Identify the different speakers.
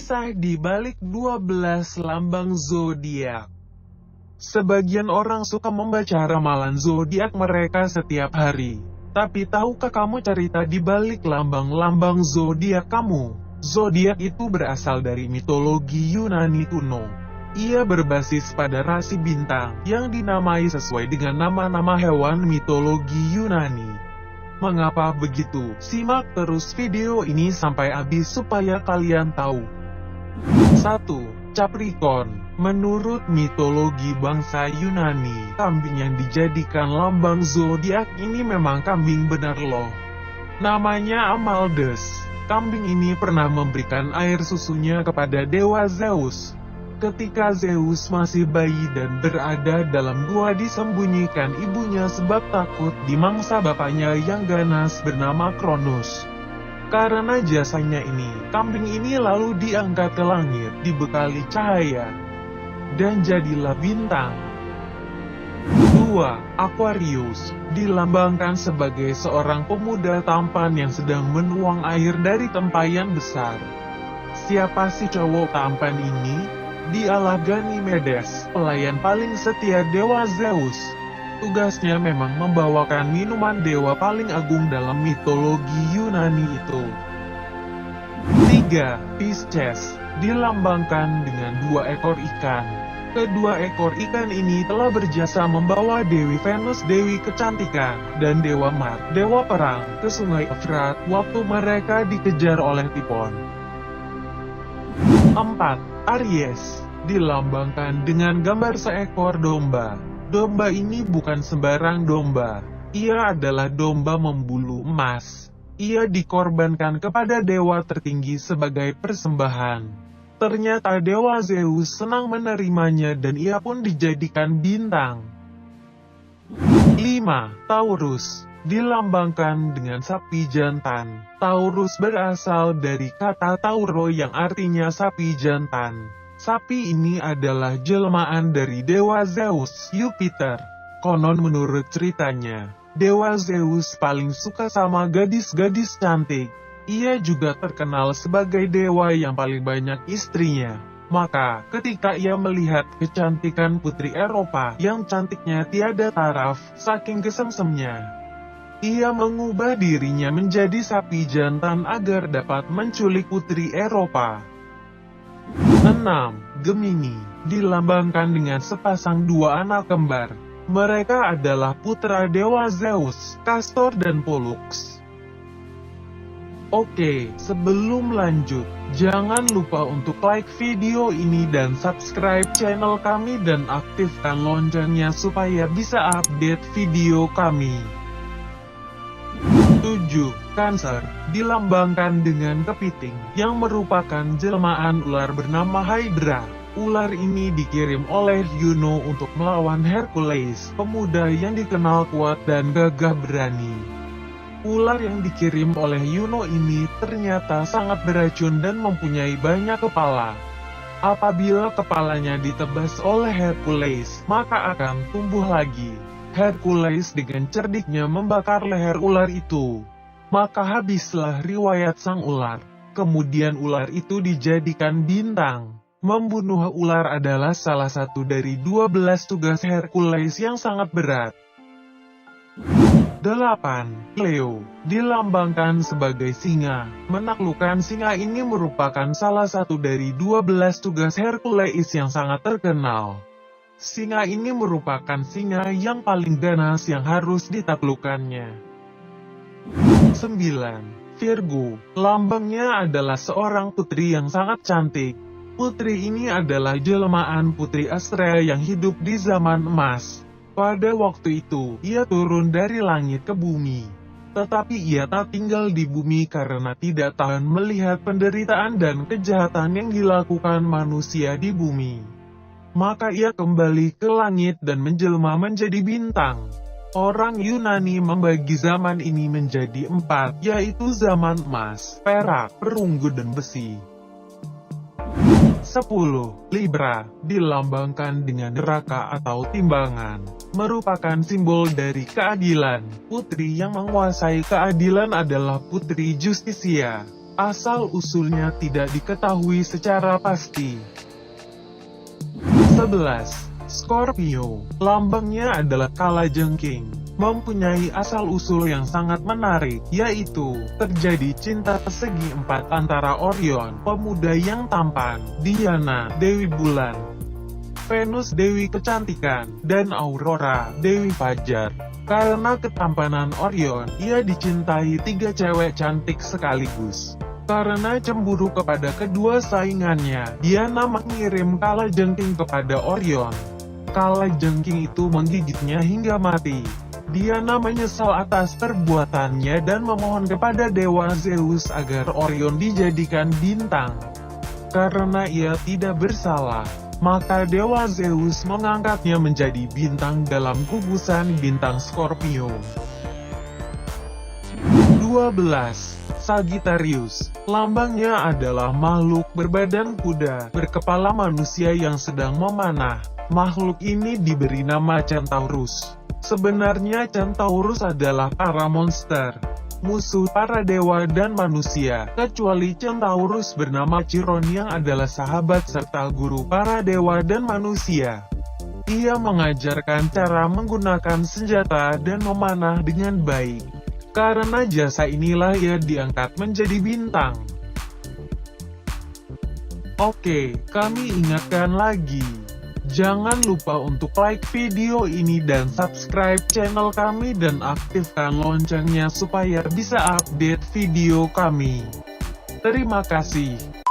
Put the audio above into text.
Speaker 1: Kisah di balik 12 lambang zodiak. Sebagian orang suka membaca ramalan zodiak mereka setiap hari. Tapi tahukah kamu cerita di balik lambang-lambang zodiak kamu? Zodiak itu berasal dari mitologi Yunani kuno. Ia berbasis pada rasi bintang yang dinamai sesuai dengan nama-nama hewan mitologi Yunani. Mengapa begitu? Simak terus video ini sampai habis supaya kalian tahu. 1. Capricorn. Menurut mitologi bangsa Yunani, kambing yang dijadikan lambang zodiak ini memang kambing benar loh. Namanya Amaldes. Kambing ini pernah memberikan air susunya kepada dewa Zeus. Ketika Zeus masih bayi dan berada dalam gua disembunyikan ibunya sebab takut dimangsa bapaknya yang ganas bernama Kronos. Karena jasanya ini, kambing ini lalu diangkat ke langit dibekali cahaya. Dan jadilah bintang. 2. Aquarius. Dilambangkan sebagai seorang pemuda tampan yang sedang menuang air dari tempayan besar. Siapa si cowok tampan ini? Dialah Ganymedes, pelayan paling setia dewa Zeus. Tugasnya memang membawakan minuman dewa paling agung dalam mitologi Yunani itu. 3. Pisces. Dilambangkan dengan 2 ekor ikan. Kedua ekor ikan ini telah berjasa membawa Dewi Venus, Dewi Kecantikan, dan Dewa Mars, Dewa Perang, ke sungai Efrat waktu mereka dikejar oleh Typhon. 4. Aries. Dilambangkan dengan gambar seekor domba. Domba ini bukan sembarang domba. Ia adalah domba membulu emas. Ia dikorbankan kepada dewa tertinggi sebagai persembahan. Ternyata dewa Zeus senang menerimanya dan ia pun dijadikan bintang. 5. Taurus. Dilambangkan dengan sapi jantan. Taurus berasal dari kata Tauro yang artinya sapi jantan. Sapi ini adalah jelmaan dari dewa Zeus, Jupiter. Konon menurut ceritanya, dewa Zeus paling suka sama gadis-gadis cantik. Ia juga terkenal sebagai dewa yang paling banyak istrinya. Maka, ketika ia melihat kecantikan putri Eropa yang cantiknya tiada taraf, saking kesemsemnya, ia mengubah dirinya menjadi sapi jantan agar dapat menculik putri Eropa. 6. Gemini. Dilambangkan dengan sepasang 2 anak kembar. Mereka adalah putra dewa Zeus, Castor dan Pollux. Oke, sebelum lanjut, jangan lupa untuk like video ini dan subscribe channel kami dan aktifkan loncengnya supaya bisa update video kami. 7. Cancer. Dilambangkan dengan kepiting, yang merupakan jelmaan ular bernama Hydra. Ular ini dikirim oleh Juno untuk melawan Hercules, pemuda yang dikenal kuat dan gagah berani. Ular yang dikirim oleh Juno ini ternyata sangat beracun dan mempunyai banyak kepala. Apabila kepalanya ditebas oleh Hercules, maka akan tumbuh lagi. Hercules dengan cerdiknya membakar leher ular itu. Maka habislah riwayat sang ular. Kemudian ular itu dijadikan bintang. Membunuh ular adalah salah satu dari 12 tugas Hercules yang sangat berat. 8. Leo. Dilambangkan sebagai singa. Menaklukkan singa ini merupakan salah satu dari 12 tugas Hercules yang sangat terkenal. Singa ini merupakan singa yang paling ganas yang harus ditaklukkannya. 9. Virgo. Lambangnya adalah seorang putri yang sangat cantik. Putri ini adalah jelmaan Putri Astrea yang hidup di zaman emas. Pada waktu itu, ia turun dari langit ke bumi. Tetapi ia tak tinggal di bumi karena tidak tahan melihat penderitaan dan kejahatan yang dilakukan manusia di bumi. Maka ia kembali ke langit dan menjelma menjadi bintang. Orang Yunani membagi zaman ini menjadi 4, yaitu zaman emas, perak, perunggu dan besi. 10. Libra. Dilambangkan dengan neraka atau timbangan. Merupakan simbol dari keadilan. Putri yang menguasai keadilan adalah Putri Justisia. Asal-usulnya tidak diketahui secara pasti. 11. Scorpio, lambangnya adalah kalajengking, mempunyai asal-usul yang sangat menarik, yaitu terjadi cinta segi empat antara Orion, pemuda yang tampan, Diana, Dewi Bulan, Venus, Dewi Kecantikan, dan Aurora, Dewi Fajar. Karena ketampanan Orion, ia dicintai 3 cewek cantik sekaligus. Karena cemburu kepada kedua saingannya, Diana mengirim kalajengking kepada Orion. Kalajengking itu menggigitnya hingga mati. Diana menyesal atas perbuatannya dan memohon kepada Dewa Zeus agar Orion dijadikan bintang. Karena ia tidak bersalah, maka Dewa Zeus mengangkatnya menjadi bintang dalam gugusan bintang Scorpio. 12. Sagittarius, lambangnya adalah makhluk berbadan kuda, berkepala manusia yang sedang memanah. Makhluk ini diberi nama Centaurus. Sebenarnya Centaurus adalah para monster, musuh para dewa dan manusia, kecuali Centaurus bernama Chiron yang adalah sahabat serta guru para dewa dan manusia. Ia mengajarkan cara menggunakan senjata dan memanah dengan baik. Karena jasa inilah ia diangkat menjadi bintang. Oke, kami ingatkan lagi. Jangan lupa untuk like video ini dan subscribe channel kami dan aktifkan loncengnya supaya bisa update video kami. Terima kasih.